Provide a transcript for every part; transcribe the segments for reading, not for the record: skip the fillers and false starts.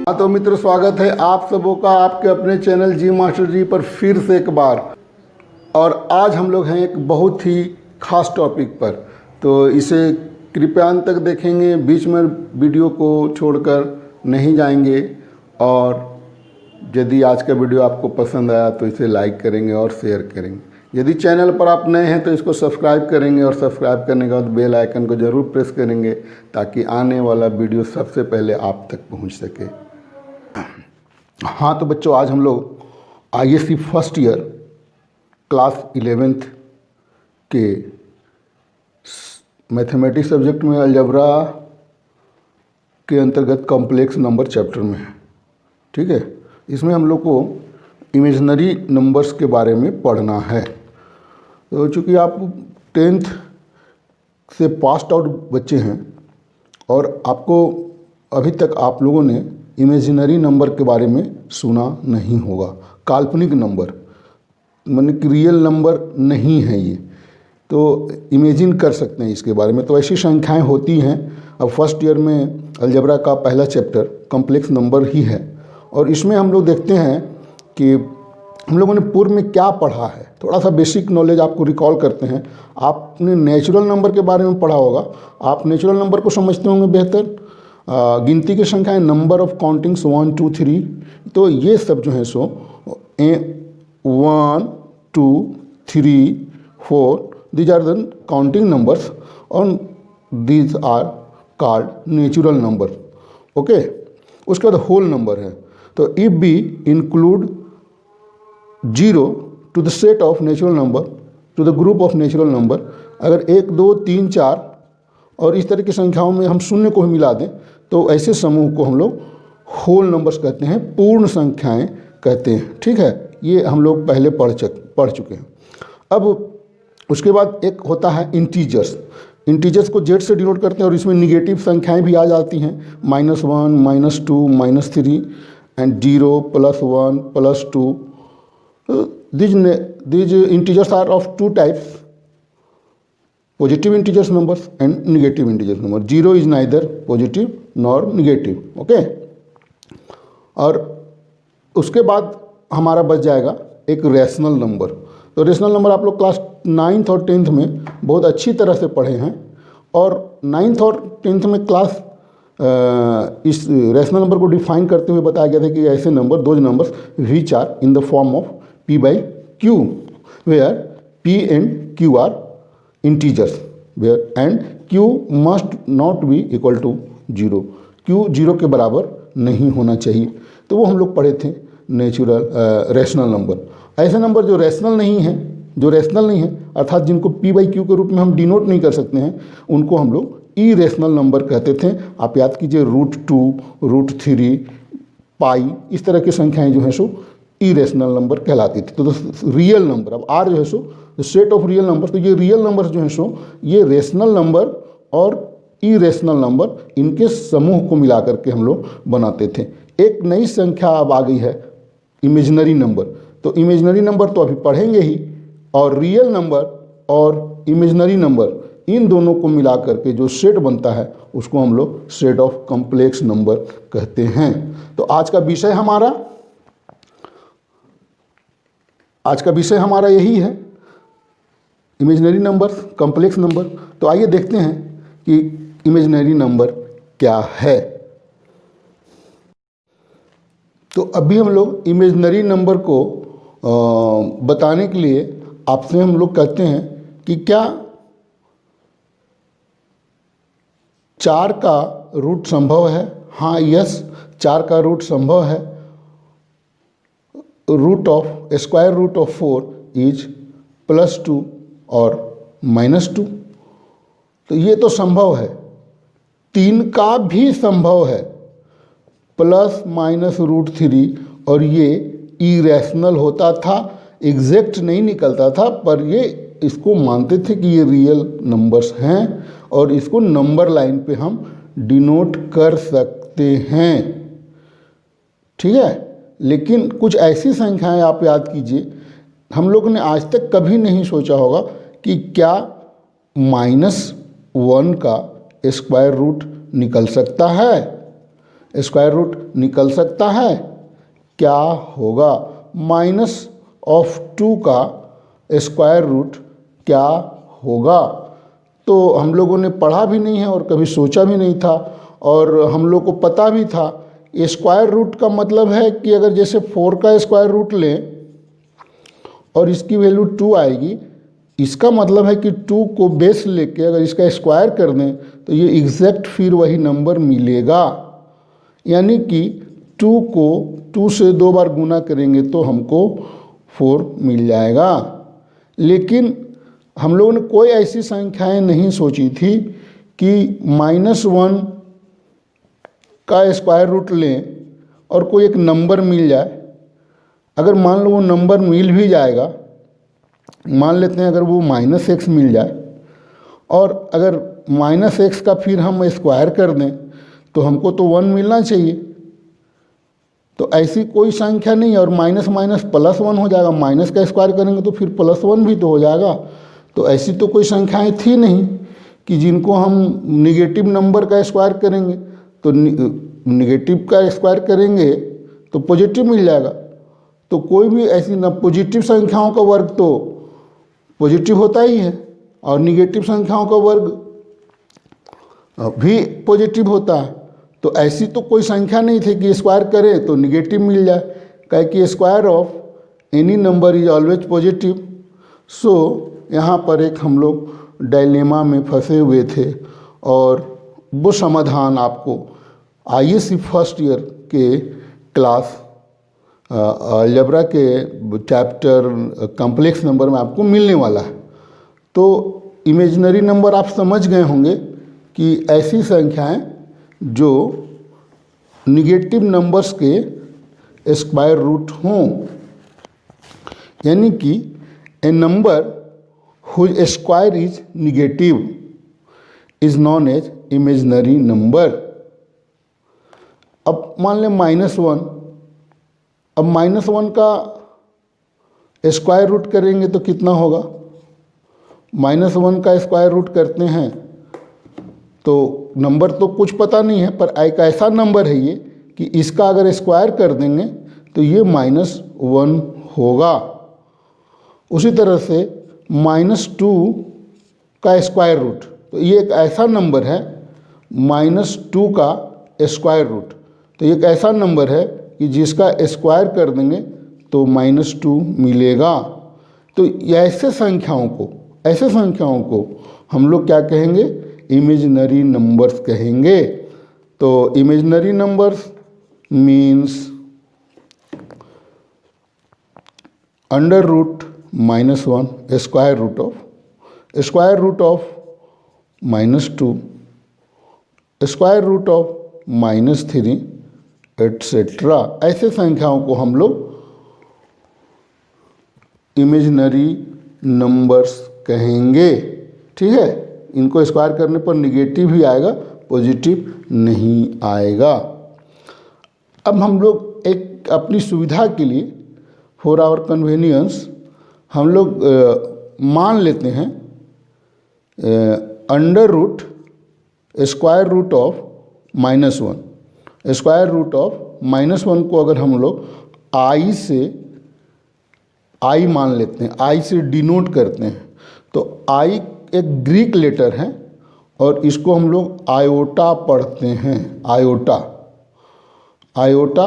हाँ तो मित्र, स्वागत है आप सबों का आपके अपने चैनल जी मास्टर जी पर फिर से एक बार। और आज हम लोग हैं एक बहुत ही खास टॉपिक पर, तो इसे कृपया अंत तक देखेंगे, बीच में वीडियो को छोड़कर नहीं जाएंगे। और यदि आज का वीडियो आपको पसंद आया तो इसे लाइक करेंगे और शेयर करेंगे। यदि चैनल पर आप नए हैं तो इसको सब्सक्राइब करेंगे और सब्सक्राइब करने के बाद बेल आइकन को ज़रूर प्रेस करेंगे ताकि आने वाला वीडियो सबसे पहले आप तक पहुंच सके। हाँ तो बच्चों, आज हम लोग ISC first year class 11th के मैथमेटिक्स सब्जेक्ट में अलजेब्रा के अंतर्गत कॉम्प्लेक्स नंबर चैप्टर में है। ठीक है, इसमें हम लोग को इमेजिनरी नंबर्स के बारे में पढ़ना है। तो चूँकि आप 10th से पास्ड आउट बच्चे हैं और आपको अभी तक आप लोगों ने इमेजिनरी नंबर के बारे में सुना नहीं होगा। काल्पनिक नंबर माने कि रियल नंबर नहीं है ये, तो इमेजिन कर सकते हैं इसके बारे में। तो ऐसी संख्याएं होती हैं। अब फर्स्ट ईयर में अलजेब्रा का पहला चैप्टर कॉम्प्लेक्स नंबर ही है और इसमें हम लोग देखते हैं कि हम लोगों ने पूर्व में क्या पढ़ा है। थोड़ा सा बेसिक नॉलेज आपको रिकॉल करते हैं। आपने नेचुरल नंबर के बारे में पढ़ा होगा, आप नेचुरल नंबर को समझते होंगे बेहतर। गिनती की संख्याएं, नंबर ऑफ काउंटिंग्स 1 2 3, तो ये सब जो है सो 1 2 3 4 these are the counting numbers और these are called natural number. Okay, उसके बाद होल नंबर है। तो if we include 0 to the set of natural number to the group of natural number, अगर 1 2 3 4 और इस तरह की संख्याओं में हम शून्य को भी मिला दें तो ऐसे समूह को हम लोग होल नंबर्स कहते हैं, पूर्ण संख्याएं कहते हैं। ठीक है, ये हम लोग पहले पढ़ चुके हैं। अब उसके बाद एक होता है इंटीजर्स। इंटीजर्स को जेड से डिनोट करते हैं और इसमें निगेटिव संख्याएं भी आ जाती हैं, -1 -2 -3 and 0 +1 +2। these integers are of two types, positive integers numbers and negative integers number. 0 is neither positive nor negative. okay, और उसके बाद हमारा बच जाएगा एक रेशनल नंबर। तो रेशनल नंबर आप लोग क्लास 9th और 10th में बहुत अच्छी तरह से पढ़े हैं और 9th और 10th में क्लास इस रेशनल नंबर को डिफाइन करते हुए बताया गया था कि ऐसे नंबर, दो numbers which are in the form of P by Q, where P and Q are integers, where and Q must not be equal to 0. Q 0 के बराबर नहीं होना चाहिए। तो वो हम लोग पढ़े थे नेचुरल रेशनल नंबर। ऐसे नंबर जो रेशनल नहीं है अर्थात जिनको P by Q के रूप में हम डिनोट नहीं कर सकते हैं, उनको हम लोग इरेशनल नंबर कहते थे। आप याद कीजिए, √2 √3 पाई, इस तरह की संख्याएं जो हैं सो इरेशनल नंबर कहलाती थी। तो रियल नंबर, अब आर जो है सो सेट ऑफ रियल नंबर, तो ये रियल नंबर जो है सो ये रेशनल नंबर और इरेशनल नंबर, इनके समूह को मिला करके हम लोग बनाते थे। एक नई संख्या अब आ गई है, इमेजिनरी नंबर। तो इमेजिनरी नंबर तो अभी पढ़ेंगे ही, और रियल नंबर और इमेजिनरी नंबर, इन दोनों को मिला करके जो सेट बनता है उसको हम लोग सेट ऑफ कॉम्प्लेक्स नंबर कहते हैं। तो आज का विषय हमारा यही है, इमेजिनरी नंबर, कॉम्प्लेक्स नंबर। तो आइए देखते हैं कि इमेजिनरी नंबर क्या है। तो अभी हम लोग इमेजिनरी नंबर को बताने के लिए आपसे हम लोग कहते हैं कि क्या 4 का रूट संभव है? हाँ, यस, 4 का रूट संभव है। स्क्वायर रूट ऑफ 4 इज +2 और -2, तो ये तो संभव है। 3 का भी संभव है, ±√3, और ये इरेशनल होता था, एग्जैक्ट नहीं निकलता था, पर ये इसको मानते थे कि ये रियल नंबर्स हैं और इसको नंबर लाइन पे हम डिनोट कर सकते हैं। ठीक है, लेकिन कुछ ऐसी संख्याएं आप याद कीजिए, हम लोग ने आज तक कभी नहीं सोचा होगा कि क्या -1 का स्क्वायर रूट निकल सकता है। स्क्वायर रूट निकल सकता है, क्या होगा? -2 का स्क्वायर रूट क्या होगा? तो हम लोगों ने पढ़ा भी नहीं है और कभी सोचा भी नहीं था, और हम लोग को पता भी था स्क्वायर रूट का मतलब है कि अगर जैसे 4 का स्क्वायर रूट लें और इसकी वैल्यू 2 आएगी, इसका मतलब है कि 2 को बेस लेके अगर इसका स्क्वायर कर दें तो ये एग्जैक्ट फिर वही नंबर मिलेगा। यानी कि 2 को 2 से 2 बार गुना करेंगे तो हमको 4 मिल जाएगा। लेकिन हम लोगों ने कोई ऐसी संख्याएं नहीं सोची थी कि -1 का स्क्वायर रूट लें और कोई एक नंबर मिल जाए। अगर मान लो वो नंबर मिल भी जाएगा, मान लेते हैं अगर वो -x मिल जाए, और अगर -x का फिर हम स्क्वायर कर दें तो हमको तो 1 मिलना चाहिए। तो ऐसी कोई संख्या नहीं है, और माइनस माइनस प्लस 1 हो जाएगा, माइनस का स्क्वायर करेंगे तो फिर +1 भी तो हो जाएगा। तो ऐसी तो कोई संख्याएं थी नहीं कि जिनको हम निगेटिव नंबर का स्क्वायर करेंगे तो निगेटिव का स्क्वायर करेंगे तो पॉजिटिव मिल जाएगा। तो कोई भी ऐसी ना पॉजिटिव संख्याओं का वर्ग तो पॉजिटिव होता ही है, और निगेटिव संख्याओं का वर्ग भी पॉजिटिव होता है। तो ऐसी तो कोई संख्या नहीं थी कि स्क्वायर करें तो निगेटिव मिल जाए, कहे कि square of any number is always positive. So यहाँ पर एक हम लोग डायलेमा में फंसे हुए थे, और वो समाधान आपको आईएससी फर्स्ट ईयर के क्लास अलजेब्रा के चैप्टर कॉम्प्लेक्स नंबर में आपको मिलने वाला है। तो इमेजिनरी नंबर आप समझ गए होंगे कि ऐसी संख्याएं जो निगेटिव नंबर्स के स्क्वायर रूट हों, यानी कि a number whose square is negative is known as imaginary number. अब मान लें -1, अब -1 का स्क्वायर रूट करेंगे तो कितना होगा? -1 का स्क्वायर रूट करते हैं तो नंबर तो कुछ पता नहीं है, पर एक ऐसा नंबर है ये कि इसका अगर स्क्वायर कर देंगे तो ये -1 होगा। उसी तरह से -2 का स्क्वायर रूट, तो ये एक ऐसा नंबर है -2 का स्क्वायर रूट, तो ये एक ऐसा नंबर है कि जिसका स्क्वायर कर देंगे तो -2 मिलेगा। तो ऐसे संख्याओं को हम लोग क्या कहेंगे? इमेजिनरी नंबर्स कहेंगे। तो imaginary numbers means √-1 square root of -2 square root of -3 etcetera. ऐसे संख्याओं को हम लोग इमेजिनरी नंबर्स कहेंगे। ठीक है, इनको स्क्वायर करने पर निगेटिव ही आएगा, पॉजिटिव नहीं आएगा। अब हम लोग एक अपनी सुविधा के लिए, फॉर आवर कन्वीनियंस, हम लोग मान लेते हैं √ square root of -1। Square root of -1 को अगर हम लोग आई मान लेते हैं, आई से डिनोट करते हैं, तो आई एक ग्रीक लेटर है और इसको हम लोग आयोटा पढ़ते हैं। आयोटा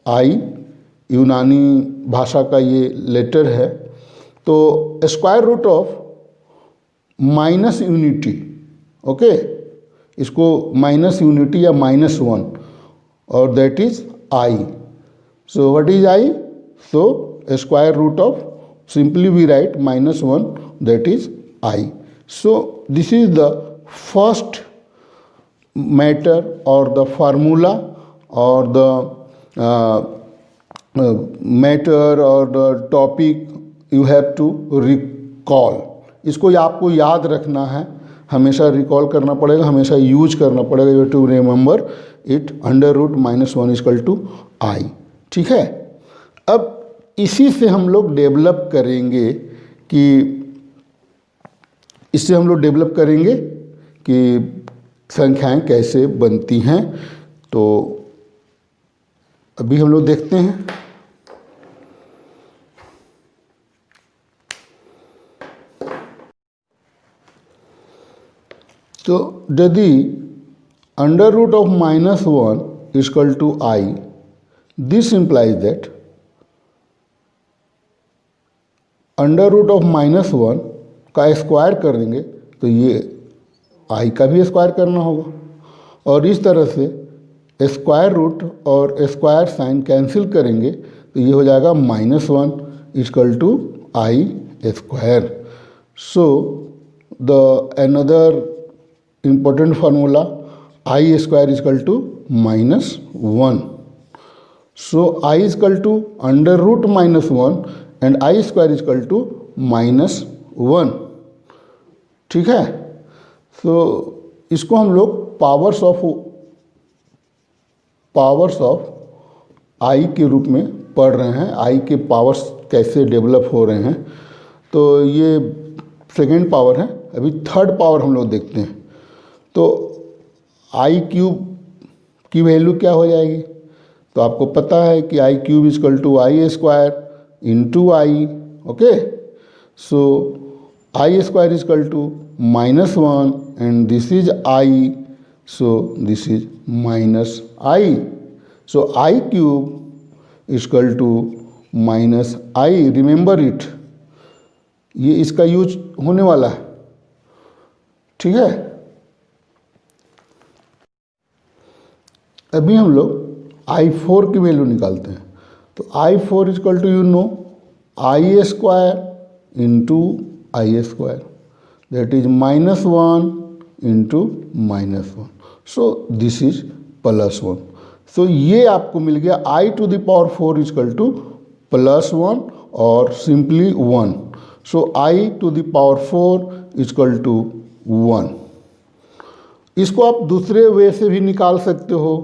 आई यूनानी भाषा का ये लेटर है। तो square root of minus unity, okay, इसको माइनस यूनिटी या -1, और that is I. So what is I? So square root of, simply we write -1, that is I. So this is the first matter or the formula or the matter or the topic you have to recall. इसको आपको याद रखना है, हमेशा recall करना पड़ेगा, हमेशा use करना पड़ेगा। You to remember it, √-1 = I। ठीक है, अब इसी से हम लोग डेवलप करेंगे कि संख्याएं कैसे बनती हैं। तो अभी हम लोग देखते हैं। तो यदि under root of -1 equal to I, this implies that under root of -1 का स्क्वायर कर देंगे तो ये आई का भी स्क्वायर करना होगा, और इस तरह से स्क्वायर रूट और स्क्वायर साइन कैंसिल करेंगे तो ये हो जाएगा -1 equal to I square. So the another important formula I square is equal to -1. So I is equal to under root -1 and I square is equal to -1। ठीक है, तो इसको हम लोग पावर्स ऑफ I के रूप में पढ़ रहे हैं। I के पावर्स कैसे डेवलप हो रहे हैं, तो ये सेकेंड पावर है। अभी थर्ड पावर हम लोग देखते हैं। तो आई क्यूब की वैल्यू क्या हो जाएगी, तो आपको पता है कि I cube equal to I square into I. Okay, so I square equal to -1 and this is I, so this is -I. So I cube equal to -I, remember it, ये इसका यूज होने वाला है। ठीक है, अभी हम लोग I4 की वैल्यू निकालते हैं। तो I4 equal to you know I square into I square, that is -1 into -1, so this is +1। सो ये आपको मिल गया I⁴ इक्वल टू +1 और simply 1। So I⁴ equal to 1। इसको आप दूसरे वे से भी निकाल सकते हो।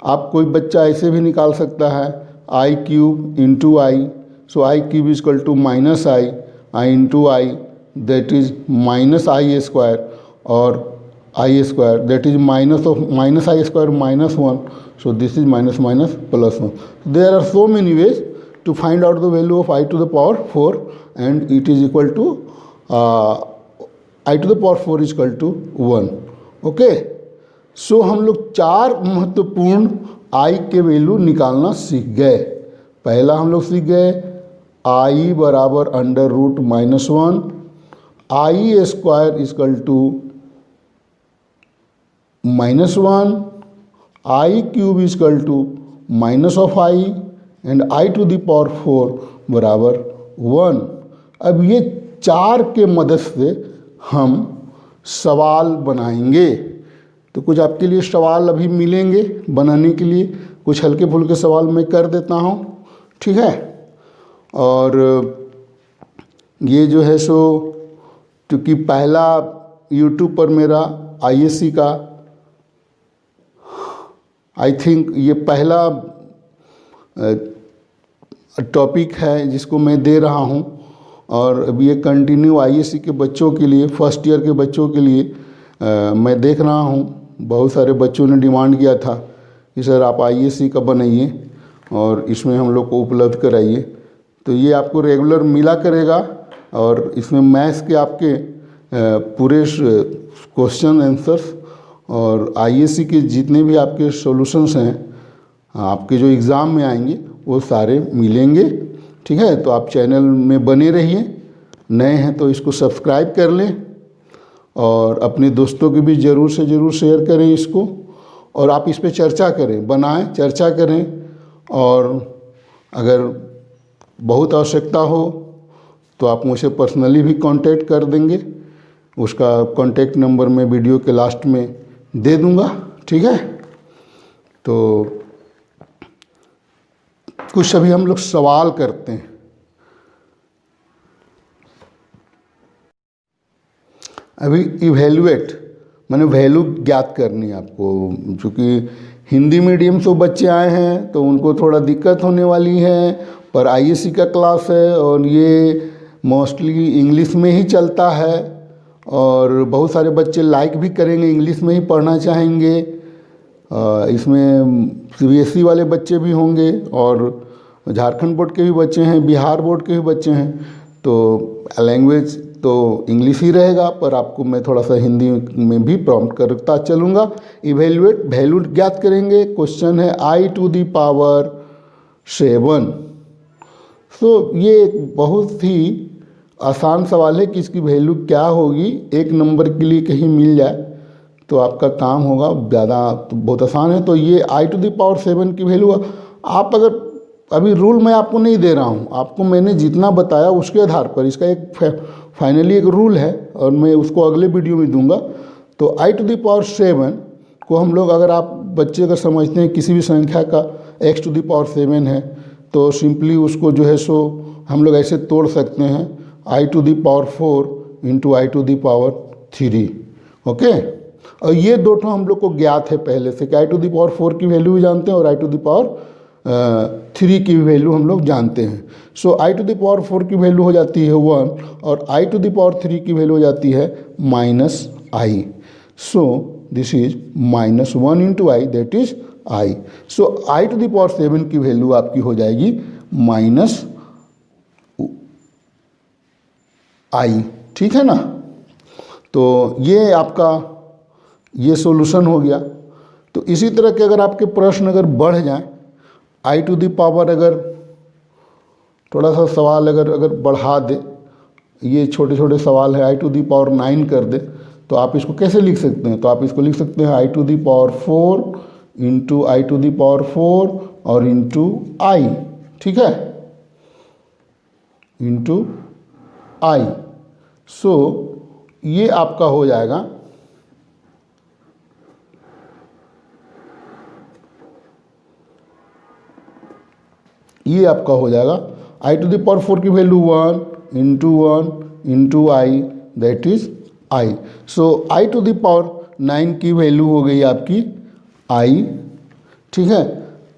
आप कोई बच्चा ऐसे भी निकाल सकता है, I cube into I, so I cube equal to -I, I into I that is -I square, और I square that is -I square -1, so this is +1। There are so many ways to find out the value of I⁴ and it is equal to I⁴ equal to 1। Okay, so हम लोग 4 महत्वपूर्ण आई के value निकालना सीख गए। पहला हम लोग सीख गए आई बराबर under root -1, I square equal to -1, I cube equal to -I and I⁴ बराबर 1। अब ये 4 के मदद से हम सवाल बनाएंगे। तो कुछ आपके लिए सवाल अभी मिलेंगे बनाने के लिए, कुछ हल्के फुल्के सवाल मैं कर देता हूँ। ठीक है, और ये जो है सो क्योंकि पहला YouTube पर मेरा ISC का आई थिंक ये पहला टॉपिक है जिसको मैं दे रहा हूँ, और अभी ये कंटिन्यू ISC के बच्चों के लिए, फर्स्ट ईयर के बच्चों के लिए मैं देख रहा हूँ। बहुत सारे बच्चों ने डिमांड किया था कि सर आप ISC का बनाइए और इसमें हम लोग को उपलब्ध कराइए। तो ये आपको रेगुलर मिला करेगा, और इसमें मैथ्स के आपके पूरे क्वेश्चन आंसर्स और ISC के जितने भी आपके सॉल्यूशंस हैं आपके जो एग्ज़ाम में आएंगे वो सारे मिलेंगे। ठीक है, तो आप चैनल में बने रहिए, नए हैं तो इसको सब्सक्राइब कर लें, और अपने दोस्तों की भी ज़रूर से ज़रूर शेयर करें इसको, और आप इस पे चर्चा करें, बनाएं, चर्चा करें, और अगर बहुत आवश्यकता हो तो आप मुझसे पर्सनली भी कांटेक्ट कर देंगे। उसका कांटेक्ट नंबर मैं वीडियो के लास्ट में दे दूंगा। ठीक है, तो कुछ अभी हम लोग सवाल करते हैं। अभी इवैल्यूएट मैंने वैल्यू ज्ञात करनी है आपको, चूँकि हिंदी मीडियम से बच्चे आए हैं तो उनको थोड़ा दिक्कत होने वाली है, पर ISC का क्लास है और ये मोस्टली इंग्लिश में ही चलता है, और बहुत सारे बच्चे लाइक भी करेंगे, इंग्लिश में ही पढ़ना चाहेंगे। इसमें CBSE वाले बच्चे भी होंगे और झारखंड बोर्ड के भी बच्चे हैं, बिहार बोर्ड के भी बच्चे हैं। तो लैंग्वेज तो इंग्लिश ही रहेगा, पर आपको मैं थोड़ा सा हिंदी में भी प्रॉम्प्ट करता चलूँगा। इवेल्युएट वैल्यू ज्ञात करेंगे। क्वेश्चन है I to the power 7। ये एक बहुत ही आसान सवाल है कि इसकी वैल्यू क्या होगी। एक नंबर के लिए कहीं मिल जाए तो आपका काम होगा, ज़्यादा तो बहुत आसान है। तो ये I to the power 7 की वैल्यू, आप अगर अभी रूल मैं आपको नहीं दे रहा हूँ, आपको मैंने जितना बताया उसके आधार पर इसका एक फाइनली एक रूल है और मैं उसको अगले वीडियो में दूंगा। तो I to the power 7 को हम लोग, अगर आप बच्चे अगर समझते हैं किसी भी संख्या का x to the power 7 है तो सिंपली उसको जो है सो हम लोग ऐसे तोड़ सकते हैं I to the power 4 into I to the power 3। Okay, और ये दो ठो हम लोग को ज्ञात है पहले से कि I to the power 4 की वैल्यू भी जानते हैं और I to the power 3 की वैल्यू हम लोग जानते हैं। सो I to the power 4 की वैल्यू हो जाती है 1 और I to the power 3 की वैल्यू हो जाती है -i। So this is -1 into I, that is I। So I to the power 7 की वैल्यू आपकी हो जाएगी -i। ठीक है ना। तो ये आपका ये सॉल्यूशन हो गया। तो इसी तरह के अगर आपके प्रश्न अगर बढ़ जाएं, I to the power अगर थोड़ा सा सवाल अगर बढ़ा दे, ये छोटे छोटे सवाल है, I to the power 9 कर दे, तो आप इसको कैसे लिख सकते हैं? तो आप इसको लिख सकते हैं I to the power 4 into I to the power 4 और इंटू I। ठीक है, इंटू I। सो ये आपका हो जाएगा I to the power 4 की value 1 into I, that is I। So I to the power 9 की वैल्यू हो गई आपकी I। ठीक है,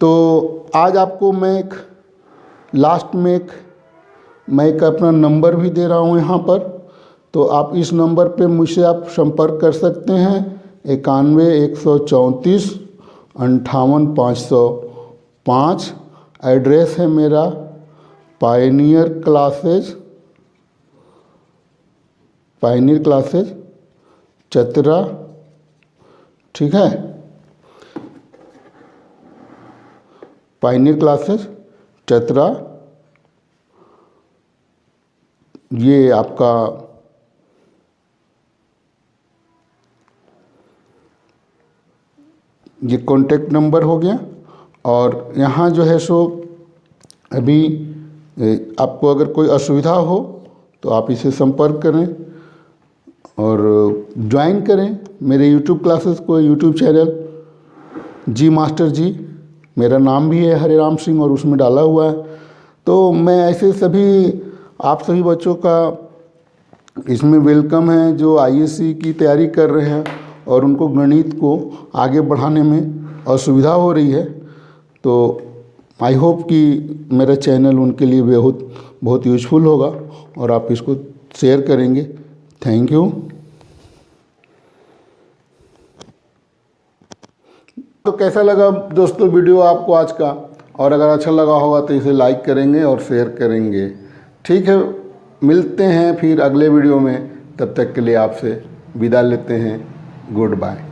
तो आज आपको मैं एक लास्ट में मैं एक अपना नंबर भी दे रहा हूँ यहाँ पर। तो आप इस नंबर पे मुझसे आप संपर्क कर सकते हैं 91 134 58 505। एड्रेस है मेरा पायनियर क्लासेज चतरा। ठीक है, पायनियर क्लासेज चतरा। ये आपका ये कॉन्टेक्ट नंबर हो गया। और यहाँ जो है सो अभी आपको अगर कोई असुविधा हो तो आप इसे संपर्क करें और ज्वाइन करें मेरे यूट्यूब क्लासेस को। यूट्यूब चैनल जी मास्टर जी, मेरा नाम भी है हरे राम सिंह और उसमें डाला हुआ है। तो मैं ऐसे आप सभी बच्चों का इसमें वेलकम है जो ISC की तैयारी कर रहे हैं और उनको गणित को आगे बढ़ाने में असुविधा हो रही है। तो आई होप कि मेरा चैनल उनके लिए बहुत यूजफुल होगा और आप इसको शेयर करेंगे। Thank you. तो कैसा लगा दोस्तों वीडियो आपको आज का? और अगर अच्छा लगा होगा तो इसे लाइक करेंगे और शेयर करेंगे। ठीक है, मिलते हैं फिर अगले वीडियो में। तब तक के लिए आपसे विदा लेते हैं। Good bye.